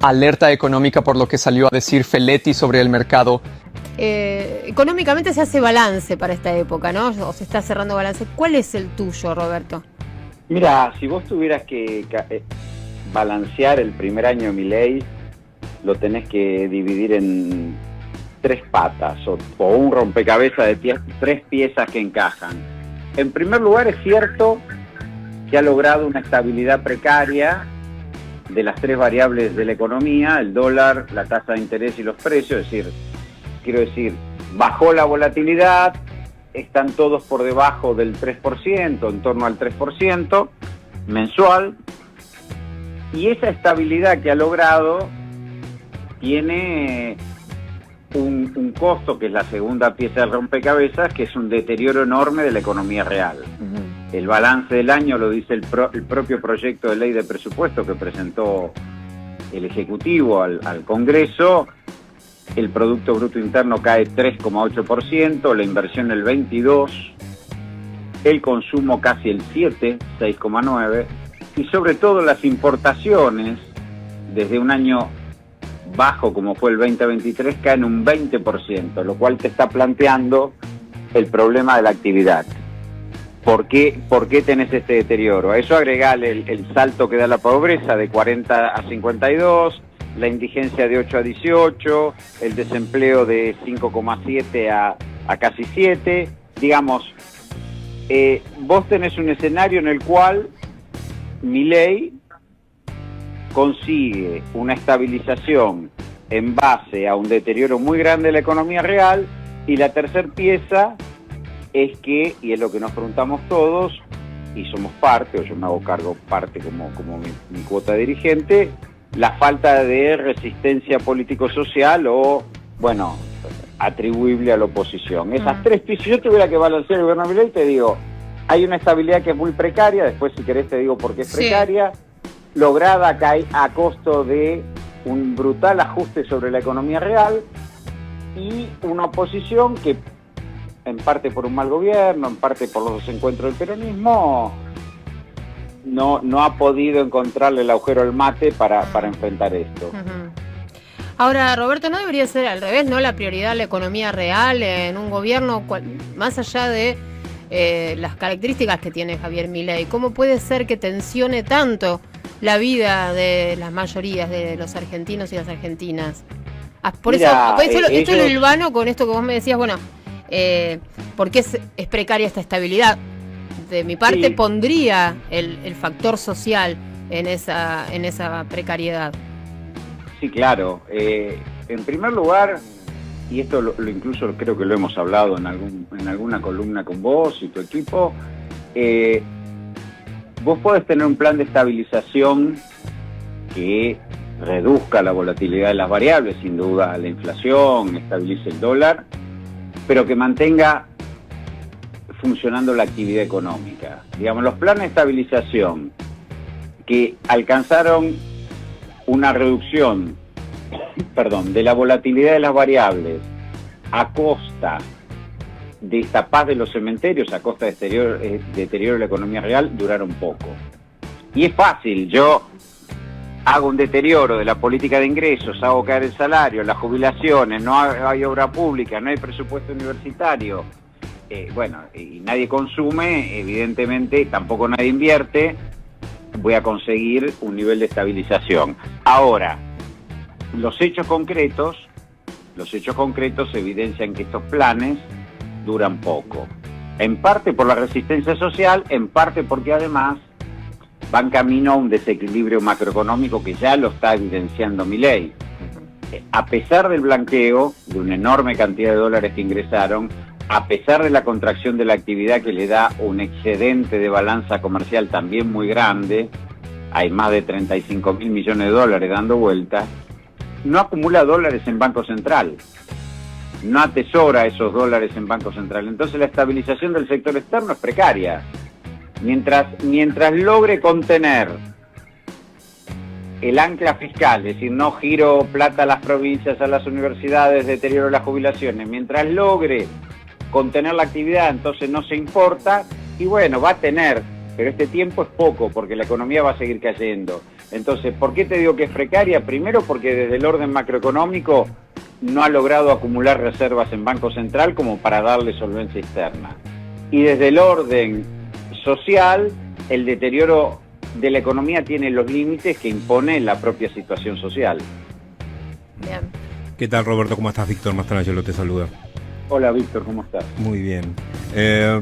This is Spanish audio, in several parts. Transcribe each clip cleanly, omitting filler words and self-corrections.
alerta económica por lo que salió a decir Feletti sobre el mercado. Económicamente se hace balance para esta época, ¿no? O se está cerrando balance. ¿Cuál es el tuyo, Roberto? Mira, si vos tuvieras que balancear el primer año de Milei, lo tenés que dividir en tres patas o un rompecabezas de tres piezas que encajan. En primer lugar, es cierto que ha logrado una estabilidad precaria de las tres variables de la economía: el dólar, la tasa de interés y los precios. Quiero decir, bajó la volatilidad, están todos por debajo del 3%, en torno al 3% mensual, y esa estabilidad que ha logrado tiene un costo, que es la segunda pieza del rompecabezas, que es un deterioro enorme de la economía real. El balance del año lo dice el propio proyecto de ley de presupuesto que presentó el Ejecutivo al Congreso. El Producto Bruto Interno cae 3,8%, la inversión el 22%, el consumo casi el 7%, 6,9%, y sobre todo las importaciones, desde un año bajo como fue el 2023, caen un 20%, lo cual te está planteando el problema de la actividad. ¿Por qué tenés este deterioro? A eso agregale el salto que da la pobreza de 40 a 52, la indigencia de 8 a 18, el desempleo de 5,7 a casi 7. Digamos, vos tenés un escenario en el cual Milei consigue una estabilización en base a un deterioro muy grande de la economía real, y la tercer pieza es que, y es lo que nos preguntamos todos, y somos parte, o yo me hago cargo parte como mi cuota dirigente, la falta de resistencia político-social o, bueno, atribuible a la oposición. Esas tres piezas, si yo tuviera que balancear el gobierno de Milei, te digo, hay una estabilidad que es muy precaria, después si querés te digo por qué es precaria, lograda a costo de un brutal ajuste sobre la economía real, y una oposición que, en parte por un mal gobierno, en parte por los desencuentros del peronismo, no ha podido encontrarle el agujero al mate para enfrentar esto. Ahora, Roberto, ¿no debería ser al revés, no? La prioridad, la economía real en un gobierno, más allá de las características que tiene Javier Milei. ¿Cómo puede ser que tensione tanto la vida de las mayorías de los argentinos y las argentinas? Por eso esto lo hilvano con esto que vos me decías, bueno, ¿por qué es precaria esta estabilidad? De mi parte pondría el factor social en esa precariedad. Sí, claro. En primer lugar, y esto lo incluso creo que lo hemos hablado en alguna columna con vos y tu equipo, vos podés tener un plan de estabilización que reduzca la volatilidad de las variables, sin duda la inflación, estabilice el dólar, pero que mantenga funcionando la actividad económica. Digamos, los planes de estabilización que alcanzaron una reducción, de la volatilidad de las variables a costa de esta paz de los cementerios, a costa de deterioro de la economía real, duraron poco. Y es fácil, yo hago un deterioro de la política de ingresos, hago caer el salario, las jubilaciones, no hay obra pública, no hay presupuesto universitario, y nadie consume, evidentemente tampoco nadie invierte, voy a conseguir un nivel de estabilización. Ahora, los hechos concretos evidencian que estos planes duran poco. En parte por la resistencia social, en parte porque además van camino a un desequilibrio macroeconómico que ya lo está evidenciando Milei. A pesar del blanqueo, de una enorme cantidad de dólares que ingresaron, a pesar de la contracción de la actividad que le da un excedente de balanza comercial también muy grande, hay más de 35.000 millones de dólares dando vueltas, no acumula dólares en Banco Central, no atesora esos dólares en Banco Central. Entonces la estabilización del sector externo es precaria. Mientras logre contener el ancla fiscal, es decir, no giro plata a las provincias, a las universidades, deterioro de las jubilaciones, mientras logre contener la actividad, entonces no se importa, y bueno, va a tener, pero este tiempo es poco porque la economía va a seguir cayendo. Entonces, ¿por qué te digo que es precaria? Primero porque desde el orden macroeconómico no ha logrado acumular reservas en Banco Central como para darle solvencia externa. Y desde el orden social, el deterioro de la economía tiene los límites que impone la propia situación social. Bien. ¿Qué tal, Roberto? ¿Cómo estás? Víctor Mastrangelo te saluda. Hola, Víctor, ¿cómo estás? Muy bien.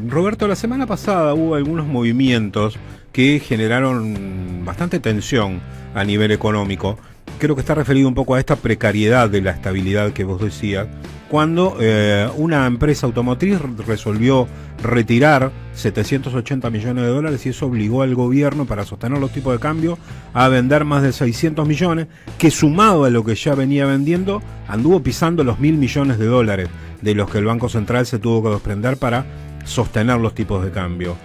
Roberto, la semana pasada hubo algunos movimientos que generaron bastante tensión a nivel económico. Creo que está referido un poco a esta precariedad de la estabilidad que vos decías, cuando una empresa automotriz resolvió retirar 780 millones de dólares y eso obligó al gobierno, para sostener los tipos de cambio, a vender más de 600 millones, que sumado a lo que ya venía vendiendo, anduvo pisando los 1.000 millones de dólares, de los que el Banco Central se tuvo que desprender para sostener los tipos de cambio.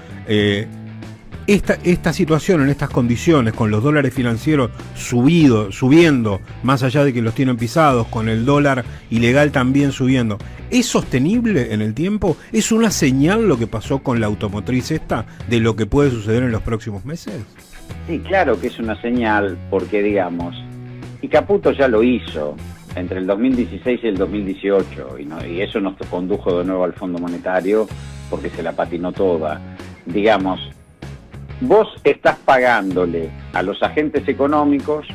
Esta situación, en estas condiciones, con los dólares financieros subiendo, más allá de que los tienen pisados, con el dólar ilegal también subiendo, ¿es sostenible en el tiempo? ¿Es una señal lo que pasó con la automotriz esta de lo que puede suceder en los próximos meses? Sí, claro que es una señal, porque digamos, y Caputo ya lo hizo entre el 2016 y el 2018, y eso nos condujo de nuevo al Fondo Monetario, porque se la patinó toda. Digamos, vos estás pagándole a los agentes económicos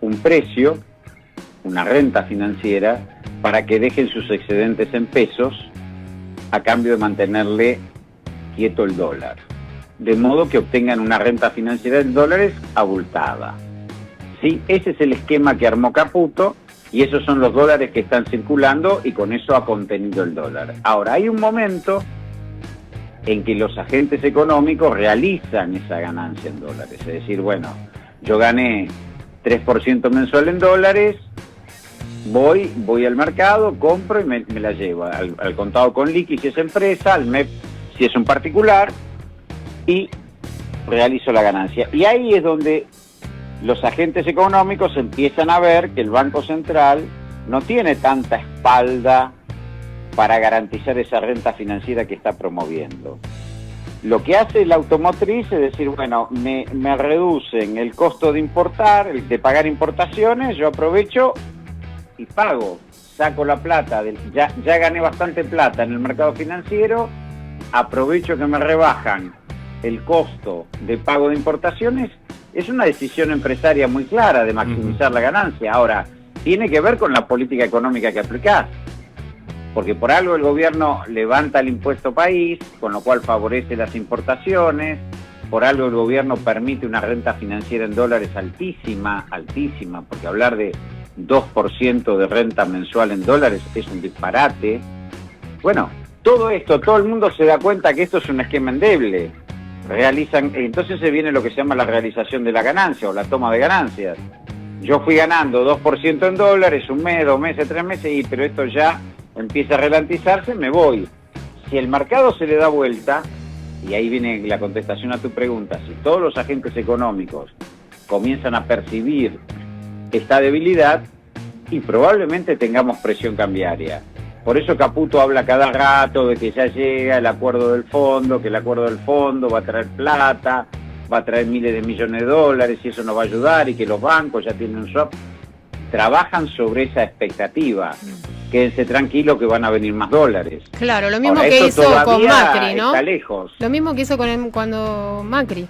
un precio, una renta financiera, para que dejen sus excedentes en pesos a cambio de mantenerle quieto el dólar. De modo que obtengan una renta financiera en dólares abultada. ¿Sí? Ese es el esquema que armó Caputo y esos son los dólares que están circulando y con eso ha contenido el dólar. Ahora, hay un momento en que los agentes económicos realizan esa ganancia en dólares. Es decir, bueno, yo gané 3% mensual en dólares, voy al mercado, compro y me la llevo al contado con liqui si es empresa, al MEP si es un particular, y realizo la ganancia. Y ahí es donde los agentes económicos empiezan a ver que el Banco Central no tiene tanta espalda para garantizar esa renta financiera que está promoviendo. Lo que hace la automotriz es decir, bueno, me reducen el costo de importar, de pagar importaciones, yo aprovecho y pago, saco la plata, ya gané bastante plata en el mercado financiero, aprovecho que me rebajan el costo de pago de importaciones. Es una decisión empresaria muy clara de maximizar la ganancia. Ahora, tiene que ver con la política económica que aplicás. Porque por algo el gobierno levanta el impuesto país, con lo cual favorece las importaciones, por algo el gobierno permite una renta financiera en dólares altísima, porque hablar de 2% de renta mensual en dólares es un disparate. Bueno, todo esto, todo el mundo se da cuenta que esto es un esquema endeble. Entonces se viene lo que se llama la realización de la ganancia o la toma de ganancias. Yo fui ganando 2% en dólares, un mes, 2 meses, 3 meses, pero esto ya empieza a ralentizarse, me voy. Si el mercado se le da vuelta, y ahí viene la contestación a tu pregunta, si todos los agentes económicos comienzan a percibir esta debilidad, y probablemente tengamos presión cambiaria. Por eso Caputo habla cada rato de que ya llega el acuerdo del fondo, que el acuerdo del fondo va a traer plata, va a traer miles de millones de dólares y eso nos va a ayudar y que los bancos ya tienen un swap. Trabajan sobre esa expectativa. Quédense tranquilos que van a venir más dólares. Claro, lo mismo Ahora, que hizo con Macri, ¿no? Está lejos. Lo mismo que hizo cuando Macri.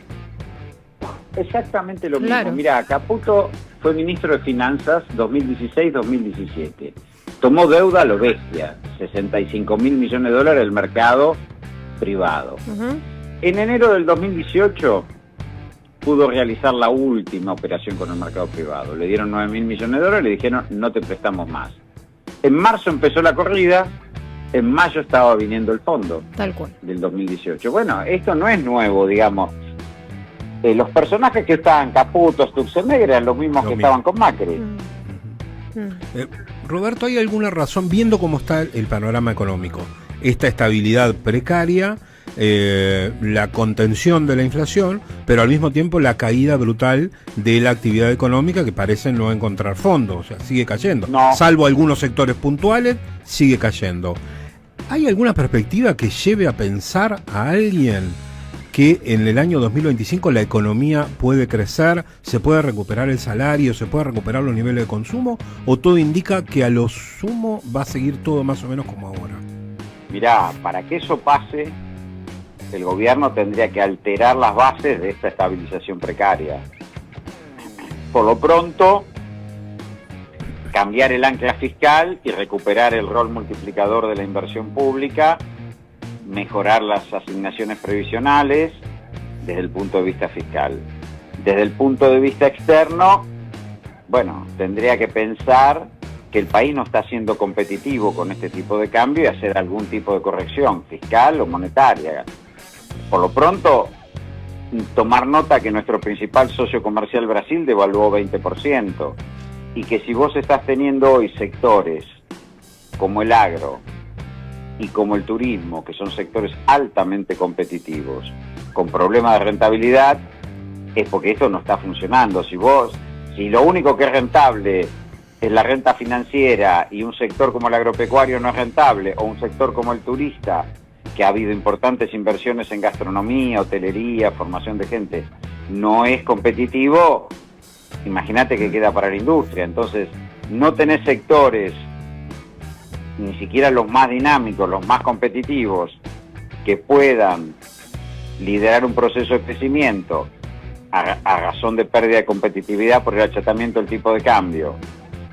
Exactamente lo Claro. mismo. Mirá, Caputo fue ministro de Finanzas 2016-2017. Tomó deuda a lo bestia, 65.000 millones de dólares del mercado privado. En enero del 2018 pudo realizar la última operación con el mercado privado. Le dieron 9.000 millones de dólares y le dijeron no te prestamos más. En marzo empezó la corrida, en mayo estaba viniendo el fondo. Tal cual. Del 2018. Bueno, esto no es nuevo, digamos. Los personajes que estaban, Caputo, Sturzenegger, eran los mismos que estaban con Macri. Roberto, ¿hay alguna razón, viendo cómo está el panorama económico, esta estabilidad precaria, la contención de la inflación, pero al mismo tiempo la caída brutal de la actividad económica que parece no encontrar fondo, o sea, sigue cayendo? No. Salvo algunos sectores puntuales, sigue cayendo. ¿Hay alguna perspectiva que lleve a pensar a alguien que en el año 2025 la economía puede crecer, se puede recuperar el salario, se puede recuperar los niveles de consumo, o todo indica que a lo sumo va a seguir todo más o menos como ahora? Mirá, para que eso pase, el gobierno tendría que alterar las bases de esta estabilización precaria. Por lo pronto, cambiar el ancla fiscal y recuperar el rol multiplicador de la inversión pública, mejorar las asignaciones previsionales desde el punto de vista fiscal. Desde el punto de vista externo, bueno, tendría que pensar que el país no está siendo competitivo con este tipo de cambio y hacer algún tipo de corrección fiscal o monetaria. Por lo pronto, tomar nota que nuestro principal socio comercial Brasil devaluó 20%, y que si vos estás teniendo hoy sectores como el agro y como el turismo, que son sectores altamente competitivos, con problemas de rentabilidad, es porque esto no está funcionando. Si lo único que es rentable es la renta financiera y un sector como el agropecuario no es rentable, o un sector como el turista, que ha habido importantes inversiones en gastronomía, hotelería, formación de gente, no es competitivo, imagínate que queda para la industria. Entonces, no tenés sectores, ni siquiera los más dinámicos, los más competitivos, que puedan liderar un proceso de crecimiento a razón de pérdida de competitividad por el achatamiento del tipo de cambio.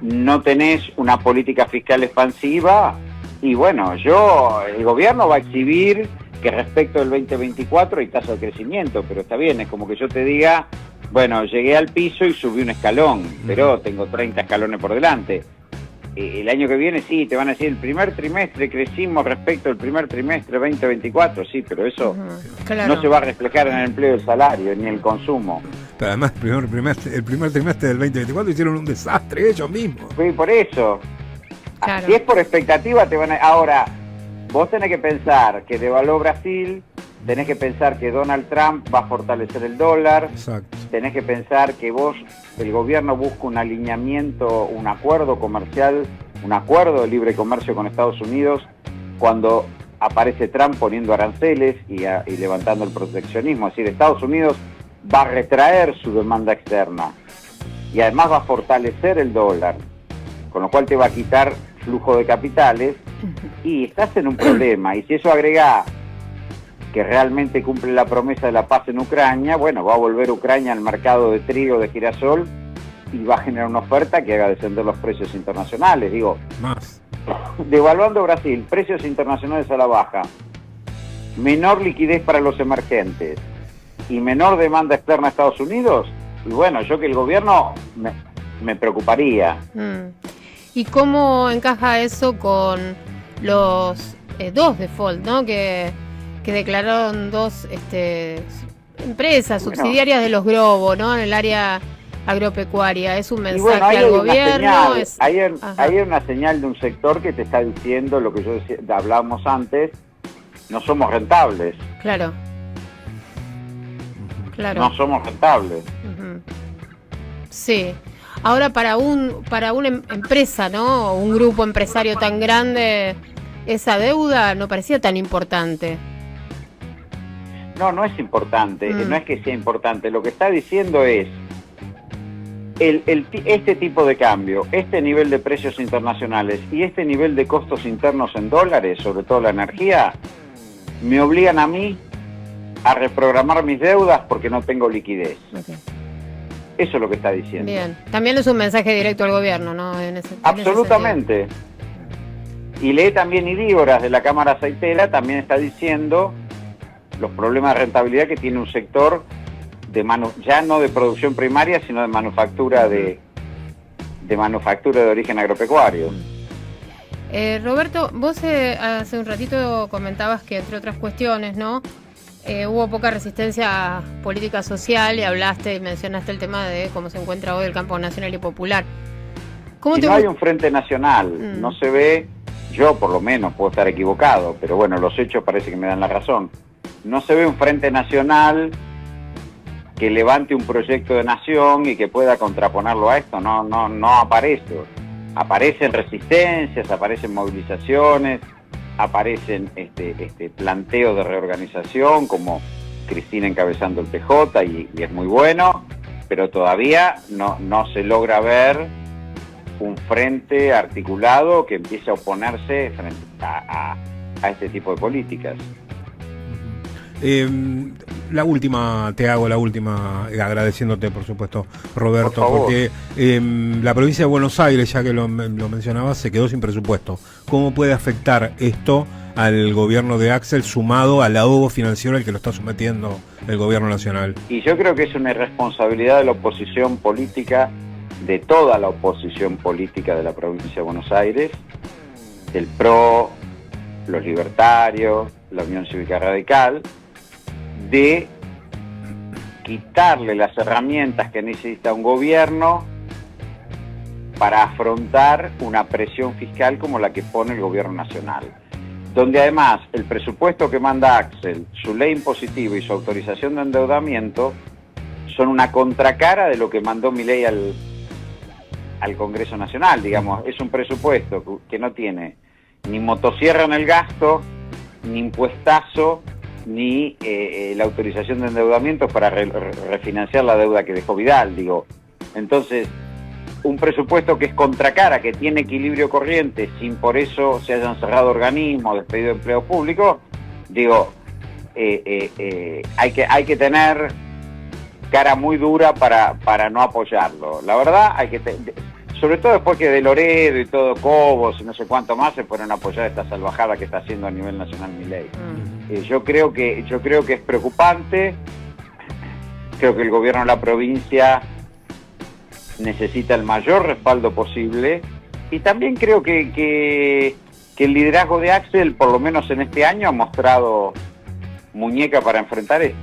No tenés una política fiscal expansiva y bueno, el gobierno va a exhibir que respecto del 2024 hay tasa de crecimiento, pero está bien, es como que yo te diga, bueno, llegué al piso y subí un escalón, pero tengo 30 escalones por delante. El año que viene sí, te van a decir, el primer trimestre crecimos respecto al primer trimestre 2024, sí, pero eso no se va a reflejar en el empleo y el salario, ni en el consumo. Pero además, el primer trimestre del 2024 hicieron un desastre ellos mismos. Sí, por eso. Claro. Si es por expectativa, te van a... Ahora, vos tenés que pensar que devaluó Brasil, tenés que pensar que Donald Trump va a fortalecer el dólar. Exacto. Tenés que pensar que el gobierno busca un alineamiento, un acuerdo comercial, un acuerdo de libre comercio con Estados Unidos, cuando aparece Trump poniendo aranceles y levantando el proteccionismo. Es decir, Estados Unidos va a retraer su demanda externa y además va a fortalecer el dólar, con lo cual te va a quitar flujo de capitales y estás en un problema. Y si eso agrega que realmente cumple la promesa de la paz en Ucrania, bueno, va a volver Ucrania al mercado de trigo, de girasol, y va a generar una oferta que haga descender los precios internacionales. Digo, más. Devaluando Brasil, precios internacionales a la baja, menor liquidez para los emergentes y menor demanda externa a Estados Unidos, y bueno, yo que el gobierno me preocuparía. ¿Y cómo encaja eso con los dos default, ¿no? que declararon dos empresas subsidiarias de los Globo, ¿no? En el área agropecuaria? ¿Es un mensaje al gobierno? Hay una señal de un sector que te está diciendo lo que hablábamos antes, no somos rentables. Claro. No somos rentables. Sí. Ahora para una empresa, ¿no? O un grupo empresario tan grande, esa deuda no parecía tan importante. No es importante, no es que sea importante. Lo que está diciendo es este tipo de cambio, este nivel de precios internacionales y este nivel de costos internos en dólares, sobre todo la energía, me obligan a mí a reprogramar mis deudas porque no tengo liquidez. Okay. Eso es lo que está diciendo. Bien, también es un mensaje directo al gobierno, ¿no? Absolutamente. Y lee también Idígoras de la Cámara Aceitera, también está diciendo los problemas de rentabilidad que tiene un sector ya no de producción primaria, sino de manufactura de origen agropecuario. Roberto, vos hace un ratito comentabas que entre otras cuestiones, ¿no? Hubo poca resistencia política social y hablaste y mencionaste el tema de cómo se encuentra hoy el campo nacional y popular. No hay un frente nacional, no se ve, yo por lo menos puedo estar equivocado, pero bueno, los hechos parece que me dan la razón. No se ve un frente nacional que levante un proyecto de nación y que pueda contraponerlo a esto, no aparece. Aparecen resistencias, aparecen movilizaciones, aparecen planteos de reorganización como Cristina encabezando el PJ y es muy bueno, pero todavía no se logra ver un frente articulado que empiece a oponerse frente a este tipo de políticas. Te hago la última, agradeciéndote por supuesto, Roberto, Por favor. porque la provincia de Buenos Aires, ya que lo mencionabas, se quedó sin presupuesto. ¿Cómo puede afectar esto al gobierno de Axel sumado al ahogo financiero al que lo está sometiendo el gobierno nacional? Y yo creo que es una irresponsabilidad de la oposición política, de toda la oposición política de la provincia de Buenos Aires, el PRO, los libertarios, la Unión Cívica Radical, de quitarle las herramientas que necesita un gobierno para afrontar una presión fiscal como la que pone el gobierno nacional, donde además el presupuesto que manda Axel, su ley impositiva y su autorización de endeudamiento son una contracara de lo que mandó Milei al Congreso Nacional. Digamos, es un presupuesto que no tiene ni motosierra en el gasto, ni impuestazo, ni la autorización de endeudamiento para refinanciar la deuda que dejó Vidal. Digo, entonces, un presupuesto que es contracara, que tiene equilibrio corriente, sin por eso se hayan cerrado organismos, despedido empleos públicos, digo, hay que tener cara muy dura para no apoyarlo. La verdad, sobre todo después que de Loredo y todo, Cobos y no sé cuánto más se fueron a apoyar esta salvajada que está haciendo a nivel nacional Milei. Yo creo que es preocupante. Creo que el gobierno de la provincia necesita el mayor respaldo posible, y también creo que el liderazgo de Axel, por lo menos en este año, ha mostrado muñeca para enfrentar esto.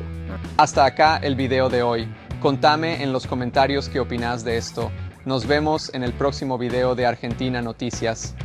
Hasta acá el video de hoy. Contame en los comentarios qué opinás de esto. Nos vemos en el próximo video de Argentina Noticias.